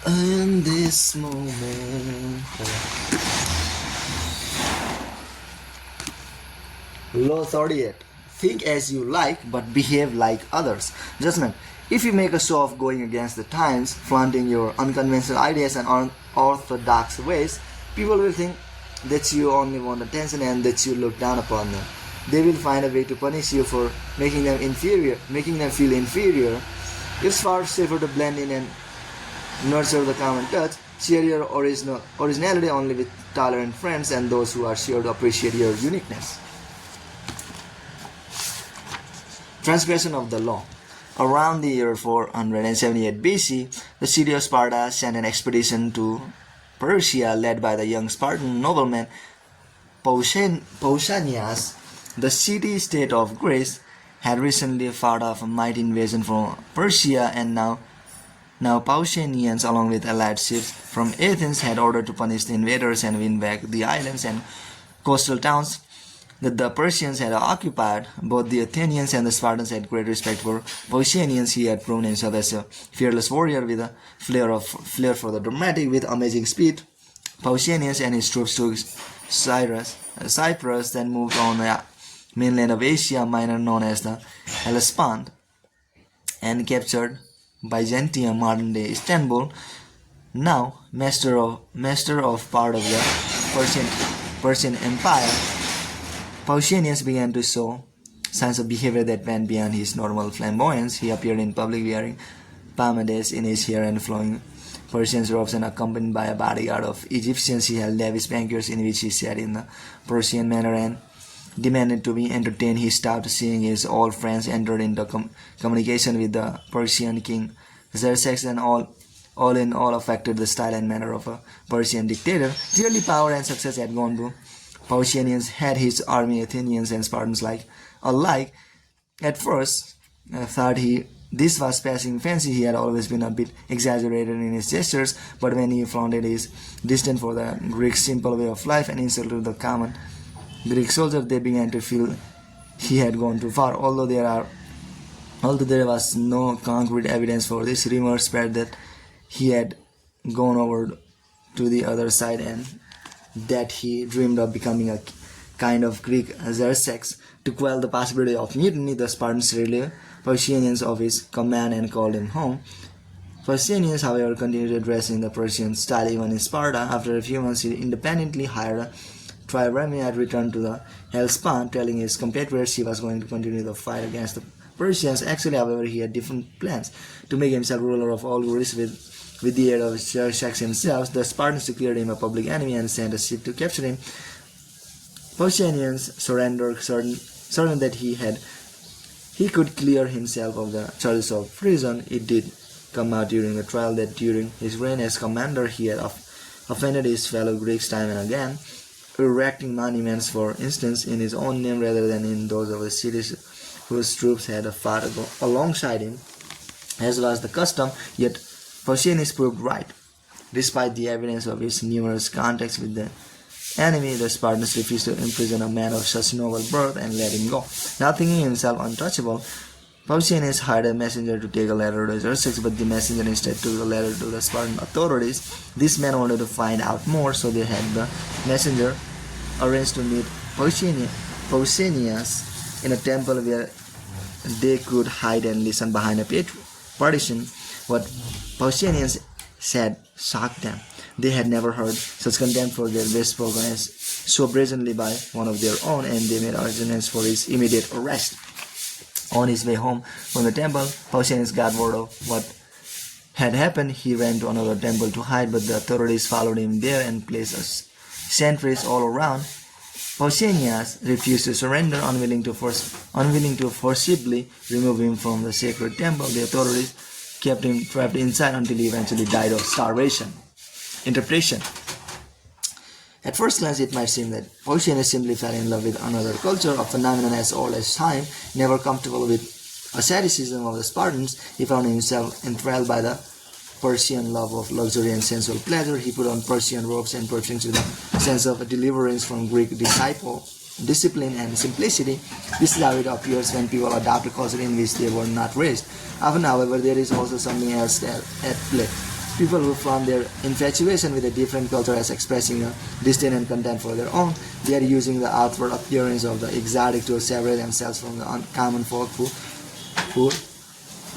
In this moment. Law 38. Think as you like, but behave like others. Judgment. If you make a show of going against the times, flaunting your unconventional ideas and unorthodox ways, people will think that you only want attention and that you look down upon them. They will find a way to punish you for making them feel inferior. It's far safer to blend in and nurture the common touch. Share your originality only with tolerant friends and those who are sure to appreciate your uniqueness. Transgression of the law. Around the year 478 BC, the city of Sparta sent an expedition to Persia led by the young Spartan nobleman Pausanias. The city-state of Greece had recently fought off a mighty invasion from Persia, and now Pausanians, along with allied ships from Athens, had ordered to punish the invaders and win back the islands and coastal towns that the Persians had occupied. Both the Athenians and the Spartans had great respect for Pausanias. He had proven himself as a fearless warrior with a flair for the dramatic. With amazing speed, Pausanias and his troops took Cyprus, then moved on the mainland of Asia Minor known as the Hellespont, and captured Byzantium, modern-day Istanbul, now master of part of the Persian Empire. Pausanias began to show signs of behavior that went beyond his normal flamboyance. He appeared in public wearing pomades in his hair and flowing Persian robes, and accompanied by a bodyguard of Egyptians. He held lavish banquets in which he sat in the Persian manner and demanded to be entertained. He stopped seeing his old friends, entered into communication with the Persian king Xerxes, and all in all affected the style and manner of a Persian dictator. Clearly power and success had gone to Pausanias had his army. Athenians and Spartans alike at first thought this was passing fancy. He had always been a bit exaggerated in his gestures, but when he flaunted his disdain for the Greek simple way of life and insulted the common Greek soldiers, they began to feel he had gone too far. Although there was no concrete evidence for this, rumors spread that he had gone over to the other side and that he dreamed of becoming a kind of Greek Xerxes. To quell the possibility of mutiny, the Spartans relieved Pausanias of his command and called him home. Pausanias, however, continued to dress in the Persian style even in Sparta. After a few months, he independently hired a trireme and returned to the Hellespont, telling his compatriots he was going to continue the fight against the Persians. Actually, however, he had different plans. To make himself ruler of all Greece with the aid of Xerxes himself, the Spartans declared him a public enemy and sent a ship to capture him. Pausanias surrendered, certain that he could clear himself of the charges of treason. It did come out during the trial that during his reign as commander he had offended his fellow Greeks time and again, erecting monuments, for instance, in his own name rather than in those of the cities whose troops had fought alongside him, as was the custom. Yet Pausanias proved right. Despite the evidence of his numerous contacts with the enemy, the Spartans refused to imprison a man of such noble birth and let him go. Now thinking himself untouchable, Pausanias hired a messenger to take a letter to Xerxes, but the messenger instead took the letter to the Spartan authorities. This man wanted to find out more, so they had the messenger arranged to meet Pausanias in a temple where they could hide and listen behind a partition. What Pausanias said shocked them. They had never heard such contempt for their best spoken as so brazenly by one of their own, and they made arrangements for his immediate arrest. On his way home from the temple, Pausanias got word of what had happened. He ran to another temple to hide, but the authorities followed him there and placed sentries all around. Pausanias refused to surrender, unwilling to forcibly remove him from the sacred temple. The authorities kept him trapped inside until he eventually died of starvation. Interpretation. At first glance, it might seem that Pausanias simply fell in love with another culture, a phenomenon as old as time. Never comfortable with asceticism of the Spartans, he found himself enthralled by the Persian love of luxury and sensual pleasure. He put on Persian robes and perfumes with a sense of deliverance from Greek discipline and simplicity. This is how it appears when people adopt a culture in which they were not raised. Often, however, there is also something else at play. People who flaunt their infatuation with a different culture as expressing a disdain and contempt for their own. They are using the outward appearance of the exotic to separate themselves from the common folk who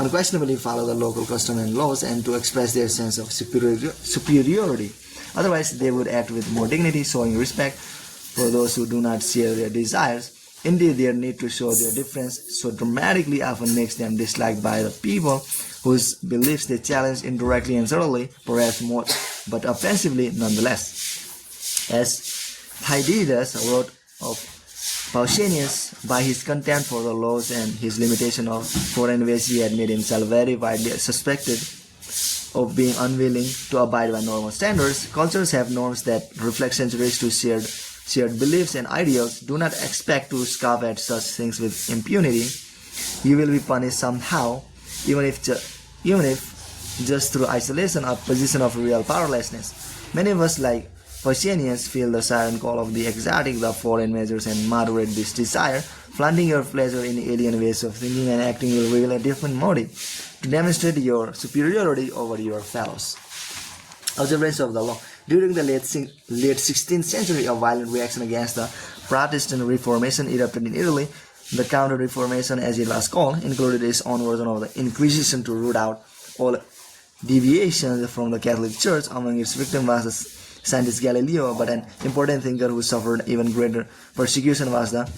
unquestionably follow the local custom and laws and to express their sense of superiority. Otherwise, they would act with more dignity, showing respect for those who do not share their desires. Indeed, their need to show their difference so dramatically often makes them disliked by the people whose beliefs they challenge indirectly and subtly, perhaps more, but offensively nonetheless. As Thucydides wrote of Pausanias, by his contempt for the laws and his limitation of foreign ways, he had made himself very widely suspected of being unwilling to abide by normal standards. Cultures have norms that reflect centuries to shared beliefs and ideals. Do not expect to scoff at such things with impunity. You will be punished somehow, even if just through isolation or position of real powerlessness. Many of us, like Pausanias, feel the siren call of the exotic, the foreign measures, and moderate this desire. Flaunting your pleasure in alien ways of thinking and acting will reveal a different motive to demonstrate your superiority over your fellows. Observance of the law. During the late 16th century, a violent reaction against the Protestant Reformation erupted in Italy. The Counter-Reformation, as it was called, included its own version of the Inquisition to root out all deviations from the Catholic Church. Among its victims was the scientist Galileo, but an important thinker who suffered even greater persecution was the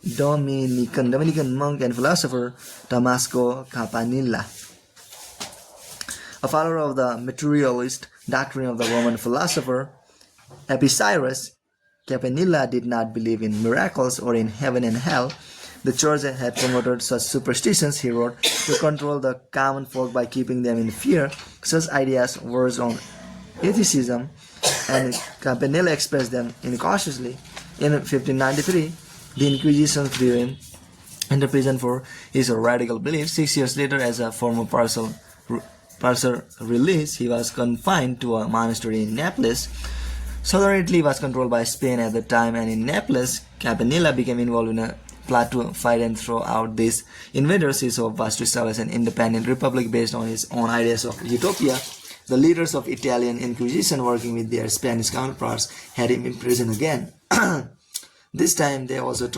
Dominican monk and philosopher Tommaso Campanella. A follower of the materialist doctrine of the Roman philosopher Epicurus, Campanella did not believe in miracles or in heaven and hell. The church had promoted such superstitions, he wrote, to control the common folk by keeping them in fear. Such ideas verged on atheism, and Campanella expressed them incautiously. In 1593, the Inquisition threw him into prison for his radical beliefs. 6 years later, as a form of partial release, he was confined to a monastery in Naples. Southern Italy was controlled by Spain at the time, and in Naples, Campanella became involved in a plot to fight and throw out these invaders. His hope was to establish an independent republic based on his own ideas of utopia. The leaders of Italian Inquisition, working with their Spanish counterparts, had him imprisoned again. This time, they also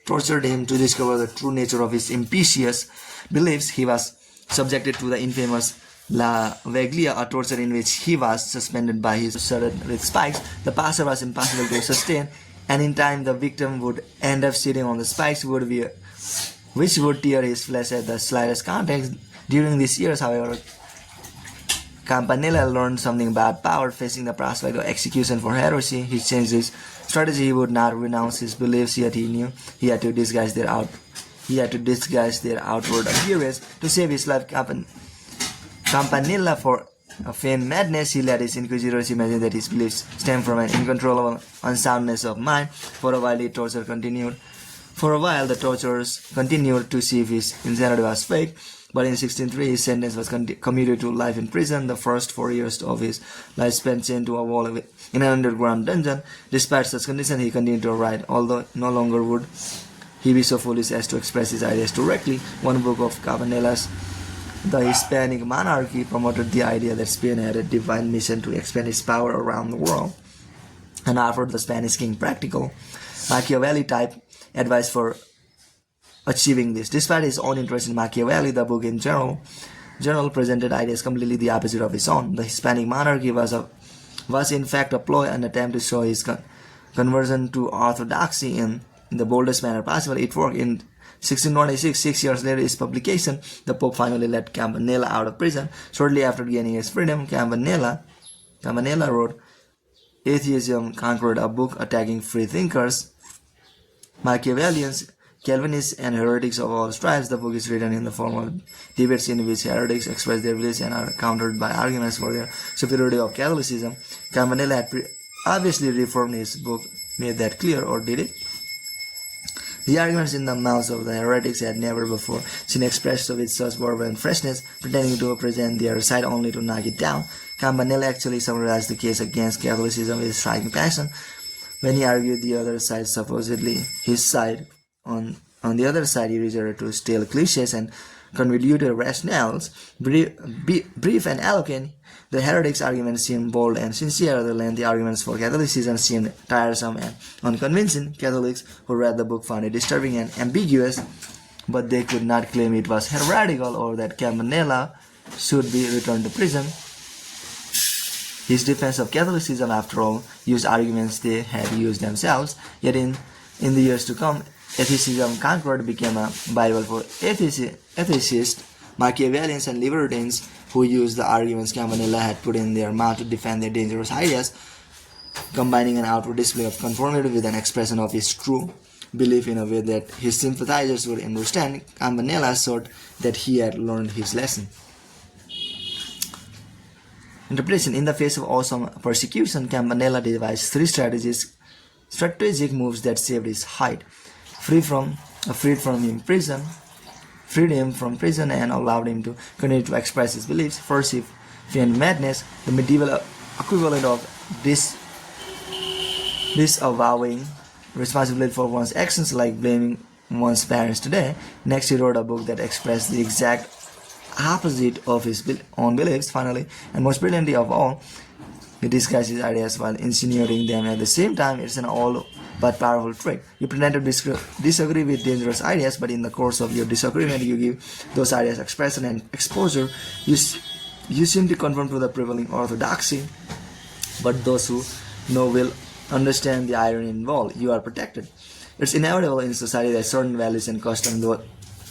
tortured him to discover the true nature of his impious beliefs. He was subjected to the infamous La Veglia, a torture in which he was suspended by his shirt with spikes. The passer was impossible to sustain, and in time the victim would end up sitting on the spikes, which would tear his flesh at the slightest contact. During these years, however, Campanella learned something about power. Facing the prospect of execution for heresy, he changed his strategy. He would not renounce his beliefs, yet he knew he had to disguise their outward appearance to save his life. Campanella, for a feigned madness, he let his inquisitors imagine that his beliefs stemmed from an uncontrollable unsoundness of mind. For a while, the tortures continued to see if his insanity was fake. But in 1603, his sentence was commuted to life in prison. The first 4 years of his life spent chained to a wall in an underground dungeon. Despite such conditions, he continued to write, although no longer would he be so foolish as to express his ideas directly. One book of Campanella's, The Hispanic Monarchy, promoted the idea that Spain had a divine mission to expand its power around the world and offered the Spanish king practical, Machiavelli-type advice for achieving this. Despite his own interest in Machiavelli, the book in general presented ideas completely the opposite of his own. The Hispanic Monarchy was in fact a ploy, an attempt to show his conversion to orthodoxy in the boldest manner possible. It worked. In 1626, 6 years later its publication, the Pope finally let Campanella out of prison. Shortly after gaining his freedom, Campanella wrote Atheism Conquered, a book attacking free thinkers, Machiavellians, Calvinists, and heretics of all stripes. The book is written in the form of debates in which heretics express their beliefs and are countered by arguments for their superiority of Catholicism. Campanella had obviously reformed. His book made that clear, or did it? The arguments in the mouths of the heretics had never before seen expressed with such verve and freshness, pretending to present their side only to knock it down. Campanella actually summarized the case against Catholicism with striking passion when he argued the other side, supposedly his side. On the other side, he resorted to stale cliches and convoluted rationales, brief and eloquent. The heretics' arguments seemed bold and sincere. The lengthy arguments for Catholicism seemed tiresome and unconvincing. Catholics who read the book found it disturbing and ambiguous, but they could not claim it was heretical or that Campanella should be returned to prison. His defense of Catholicism, after all, used arguments they had used themselves. Yet in the years to come, atheism conquered became a Bible for atheists, Machiavellians, and libertines who used the arguments Campanella had put in their mouth to defend their dangerous ideas, combining an outward display of conformity with an expression of his true belief in a way that his sympathizers would understand. Campanella thought that he had learned his lesson. Interpretation. In the face of awesome persecution, Campanella devised three strategic moves that saved his hide. Freed him from prison and allowed him to continue to express his beliefs. First, he feigned madness, the medieval equivalent of disavowing responsibility for one's actions, like blaming one's parents today. Next, he wrote a book that expressed the exact opposite of his own beliefs. Finally, and most brilliantly of all, he disguised his ideas while insinuating them at the same time. It's an all but powerful trick. You pretend to disagree with dangerous ideas, but in the course of your disagreement, you give those ideas expression and exposure. You seem to conform to the prevailing orthodoxy, but those who know will understand the irony involved. You are protected. It's inevitable in society that certain values and customs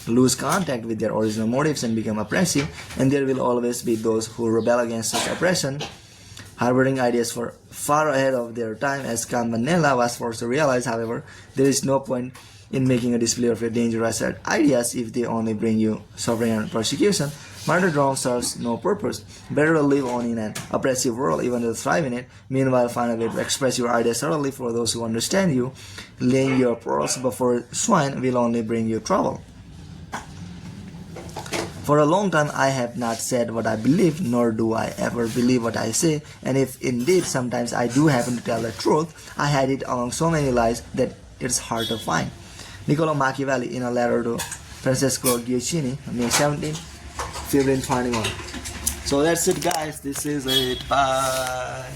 lose contact with their original motives and become oppressive, and there will always be those who rebel against such oppression, harboring ideas for far ahead of their time. As Campanella was forced to realize, however, there is no point in making a display of your dangerous ideas if they only bring you suffering and persecution. Martyrdom serves no purpose. Better to live on in an oppressive world, even to thrive in it. Meanwhile, find a way to express your ideas thoroughly for those who understand you. Laying your pearls before swine will only bring you trouble. For a long time I have not said what I believe, nor do I ever believe what I say, and if indeed sometimes I do happen to tell the truth, I hide it among so many lies that it's hard to find. Niccolo Machiavelli, in a letter to Francesco Guiccioni, May 17, 1521. So that's it, guys. This is it. Bye.